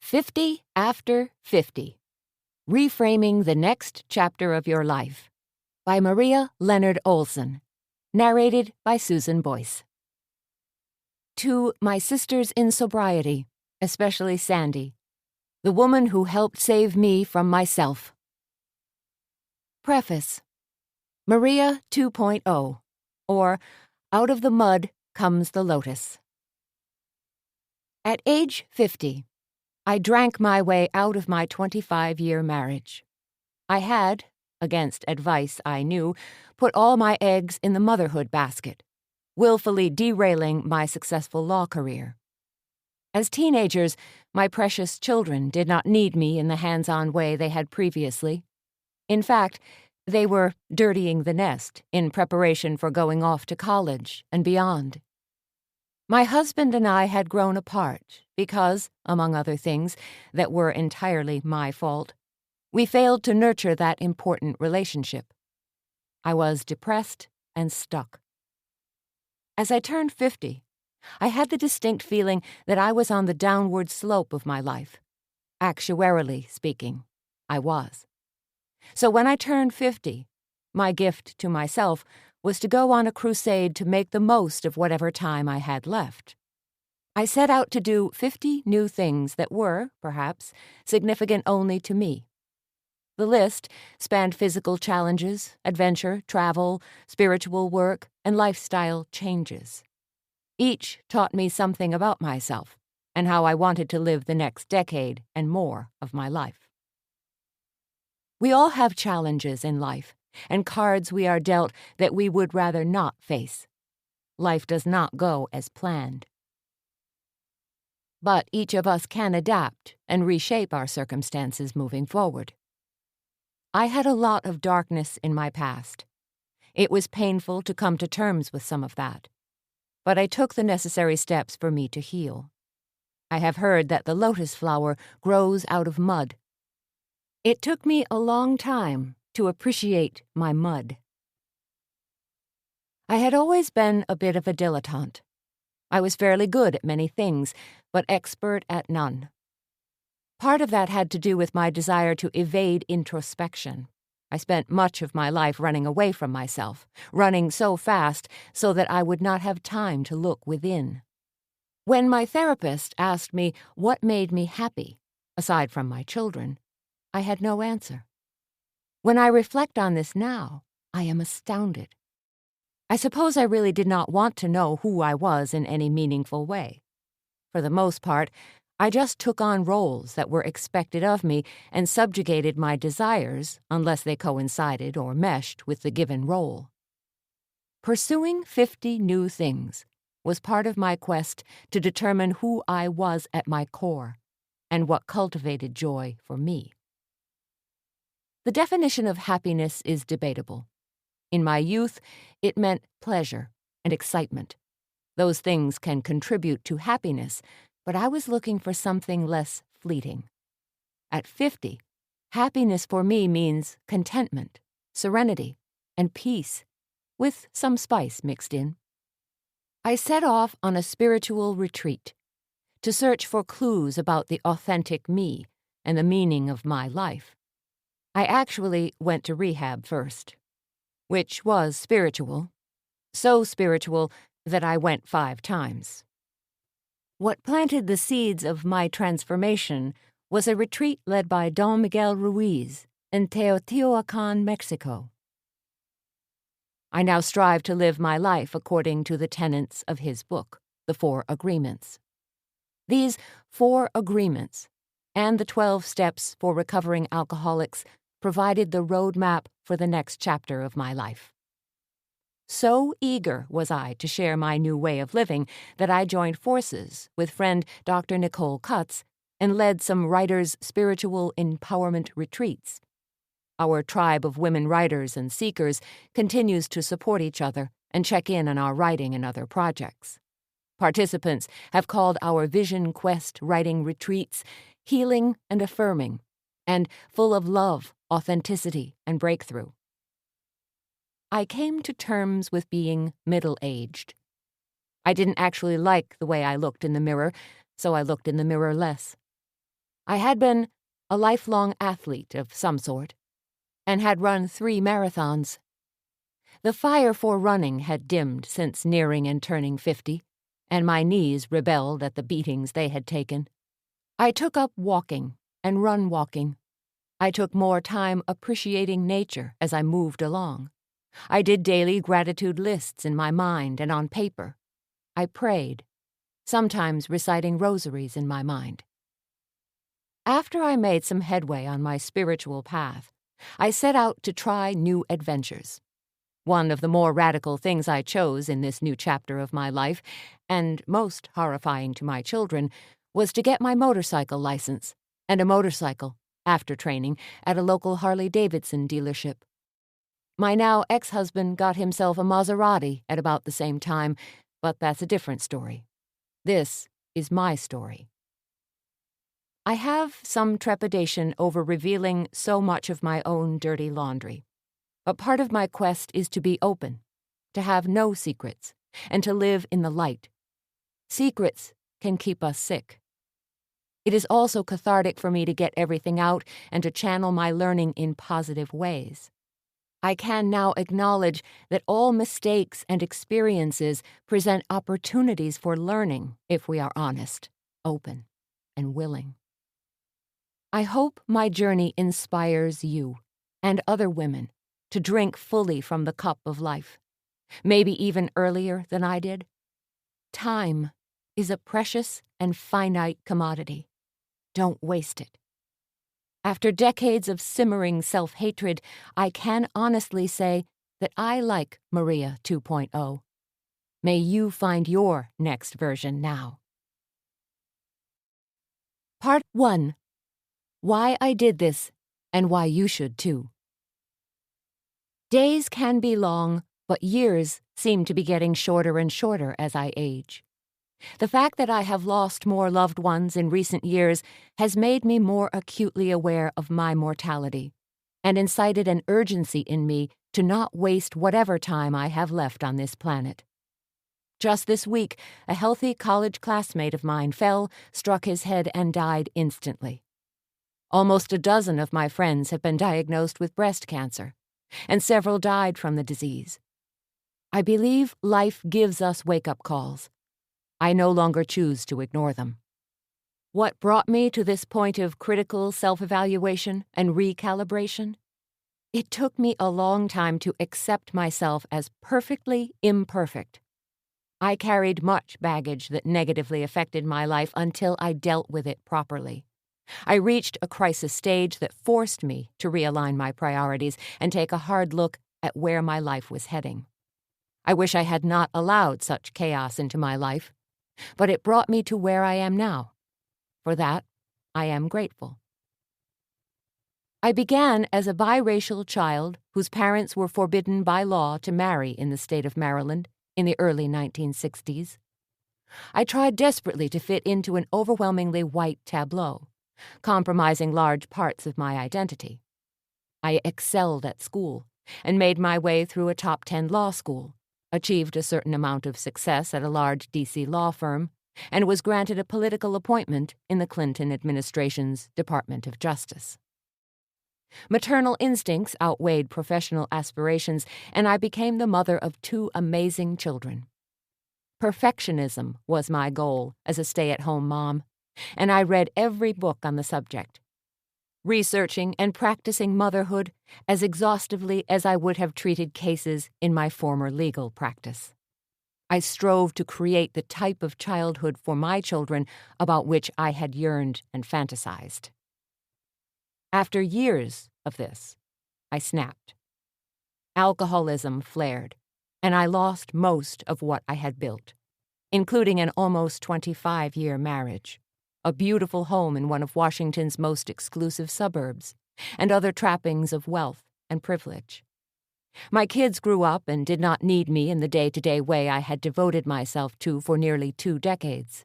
50 After 50. Reframing the Next Chapter of Your Life by Maria Leonard Olsen. Narrated by Susan Boyce. To my sisters in sobriety, especially Sandy, the woman who helped save me from myself. Preface. Maria 2.0, or Out of the Mud Comes the Lotus. At age 50, I drank my way out of my 25-year marriage. I had, against advice I knew, put all my eggs in the motherhood basket, willfully derailing my successful law career. As teenagers, my precious children did not need me in the hands-on way they had previously. In fact, they were dirtying the nest in preparation for going off to college and beyond. My husband and I had grown apart because, among other things that were entirely my fault, we failed to nurture that important relationship. I was depressed and stuck. As I turned 50, I had the distinct feeling that I was on the downward slope of my life. Actuarially speaking, I was. So when I turned 50, my gift to myself was to go on a crusade to make the most of whatever time I had left. I set out to do 50 new things that were, perhaps, significant only to me. The list spanned physical challenges, adventure, travel, spiritual work, and lifestyle changes. Each taught me something about myself and how I wanted to live the next decade and more of my life. We all have challenges in life, and cards we are dealt that we would rather not face. Life does not go as planned. But each of us can adapt and reshape our circumstances moving forward. I had a lot of darkness in my past. It was painful to come to terms with some of that, but I took the necessary steps for me to heal. I have heard that the lotus flower grows out of mud. It took me a long time to appreciate my mud. I had always been a bit of a dilettante. I was fairly good at many things, but expert at none. Part of that had to do with my desire to evade introspection. I spent much of my life running away from myself, running so fast so that I would not have time to look within. When my therapist asked me what made me happy, aside from my children, I had no answer. When I reflect on this now, I am astounded. I suppose I really did not want to know who I was in any meaningful way. For the most part, I just took on roles that were expected of me and subjugated my desires unless they coincided or meshed with the given role. Pursuing 50 new things was part of my quest to determine who I was at my core and what cultivated joy for me. The definition of happiness is debatable. In my youth, it meant pleasure and excitement. Those things can contribute to happiness, but I was looking for something less fleeting. At 50, happiness for me means contentment, serenity, and peace, with some spice mixed in. I set off on a spiritual retreat to search for clues about the authentic me and the meaning of my life. I actually went to rehab first, which was spiritual, so spiritual that I went 5 times. What planted the seeds of my transformation was a retreat led by Don Miguel Ruiz in Teotihuacan, Mexico. I now strive to live my life according to the tenets of his book, The 4 Agreements. These 4 agreements, and the 12 steps for recovering alcoholics, provided the roadmap for the next chapter of my life. So eager was I to share my new way of living that I joined forces with friend Dr. Nicole Cutts and led some writers' spiritual empowerment retreats. Our tribe of women writers and seekers continues to support each other and check in on our writing and other projects. Participants have called our Vision Quest writing retreats healing and affirming, and full of love, authenticity, and breakthrough. I came to terms with being middle-aged. I didn't actually like the way I looked in the mirror, so I looked in the mirror less. I had been a lifelong athlete of some sort, and had run 3 marathons. The fire for running had dimmed since nearing and turning 50, and my knees rebelled at the beatings they had taken. I took up walking and run walking. I took more time appreciating nature as I moved along. I did daily gratitude lists in my mind and on paper. I prayed, sometimes reciting rosaries in my mind. After I made some headway on my spiritual path, I set out to try new adventures. One of the more radical things I chose in this new chapter of my life, and most horrifying to my children, was to get my motorcycle license and a motorcycle, after training, at a local Harley-Davidson dealership. My now ex-husband got himself a Maserati at about the same time, but that's a different story. This is my story. I have some trepidation over revealing so much of my own dirty laundry. But part of my quest is to be open, to have no secrets, and to live in the light. Secrets can keep us sick. It is also cathartic for me to get everything out and to channel my learning in positive ways. I can now acknowledge that all mistakes and experiences present opportunities for learning if we are honest, open, and willing. I hope my journey inspires you and other women to drink fully from the cup of life, maybe even earlier than I did. Time is a precious and finite commodity. Don't waste it. After decades of simmering self-hatred, I can honestly say that I like Maria 2.0. May you find your next version now. Part 1. Why I did this, and why you should too. Days can be long, but years seem to be getting shorter and shorter as I age. The fact that I have lost more loved ones in recent years has made me more acutely aware of my mortality, and incited an urgency in me to not waste whatever time I have left on this planet. Just this week, a healthy college classmate of mine fell, struck his head, and died instantly. Almost a dozen of my friends have been diagnosed with breast cancer, and several died from the disease. I believe life gives us wake-up calls. I no longer choose to ignore them. What brought me to this point of critical self-evaluation and recalibration? It took me a long time to accept myself as perfectly imperfect. I carried much baggage that negatively affected my life until I dealt with it properly. I reached a crisis stage that forced me to realign my priorities and take a hard look at where my life was heading. I wish I had not allowed such chaos into my life, but it brought me to where I am now. For that, I am grateful. I began as a biracial child whose parents were forbidden by law to marry in the state of Maryland in the early 1960s. I tried desperately to fit into an overwhelmingly white tableau, compromising large parts of my identity. I excelled at school and made my way through a top 10 law school, achieved a certain amount of success at a large D.C. law firm, and was granted a political appointment in the Clinton administration's Department of Justice. Maternal instincts outweighed professional aspirations, and I became the mother of 2 amazing children. Perfectionism was my goal as a stay-at-home mom, and I read every book on the subject, researching and practicing motherhood as exhaustively as I would have treated cases in my former legal practice. I strove to create the type of childhood for my children about which I had yearned and fantasized. After years of this, I snapped. Alcoholism flared, and I lost most of what I had built, including an almost 25-year marriage, a beautiful home in one of Washington's most exclusive suburbs, and other trappings of wealth and privilege. My kids grew up and did not need me in the day-to-day way I had devoted myself to for nearly 2 decades.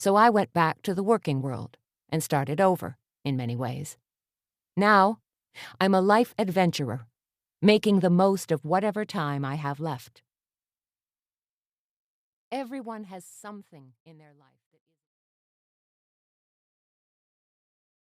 So I went back to the working world and started over, in many ways. Now, I'm a life adventurer, making the most of whatever time I have left. Everyone has something in their life.